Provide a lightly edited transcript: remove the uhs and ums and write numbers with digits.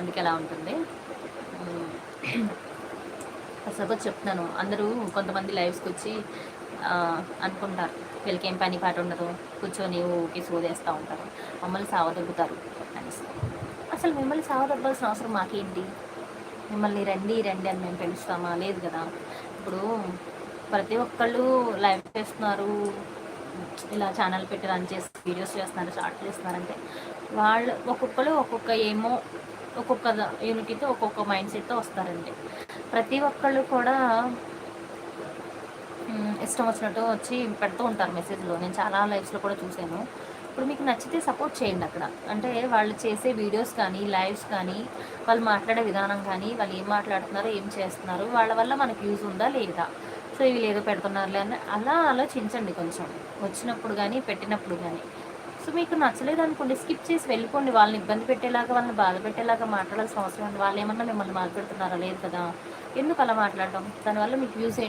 అందుకే అలా ఉంటుంది. సపోజ్ చెప్తున్నాను, అందరూ కొంతమంది లైవ్స్కి వచ్చి అనుకుంటారు వీళ్ళకి ఏం పని పాట ఉండదు, కూర్చొని ఊకి సోదేస్తూ ఉంటారు, మమ్మల్ని సావదొబ్బుతారు అనేసి. అసలు మిమ్మల్ని సావదొబ్బాల్సిన అవసరం మాకేంటి? మిమ్మల్ని రండి రండి అని మేము పిలుస్తామా? లేదు కదా. ఇప్పుడు ప్రతి ఒక్కళ్ళు లైవ్ చేస్తున్నారు, ఇలా ఛానల్ పెట్టి రన్ చేసి వీడియోస్ చేస్తున్నారు, స్టార్ట్ చేస్తున్నారంటే వాళ్ళు ఒక్కొక్కరు ఒక్కొక్క యూనిటీతో ఒక్కొక్క మైండ్ సెట్తో వస్తారండి. ప్రతి ఒక్కళ్ళు కూడా ఇష్టం వచ్చినట్టు వచ్చి పెడుతూ ఉంటారు మెసేజ్లో. నేను చాలా లైవ్స్లో కూడా చూశాను. ఇప్పుడు మీకు నచ్చితే సపోర్ట్ చేయండి అక్కడ. అంటే వాళ్ళు చేసే వీడియోస్ కానీ, లైవ్స్ కానీ, వాళ్ళు మాట్లాడే విధానం కానీ, వాళ్ళు ఏం మాట్లాడుతున్నారో, ఏం చేస్తున్నారు, వాళ్ళ వల్ల మనకు యూజ్ ఉందా లేదా, సో వీళ్ళు ఏదో పెడుతున్నారులే అని అలా ఆలోచించండి కొంచెం, వచ్చినప్పుడు కానీ పెట్టినప్పుడు కానీ. సో మీకు నచ్చలేదు అనుకోండి, స్కిప్ చేసి వెళ్ళిపోండి. వాళ్ళని ఇబ్బంది పెట్టేలాగా, వాళ్ళని బాధ పెట్టేలాగా మాట్లాడాల్సిన అవసరం ఉంది. వాళ్ళు ఏమన్నా మిమ్మల్ని బాధ పెడుతున్నారా? లేదు కదా. ఎందుకు అలా మాట్లాడడం? దానివల్ల మీకు యూజ్ ఏంటి?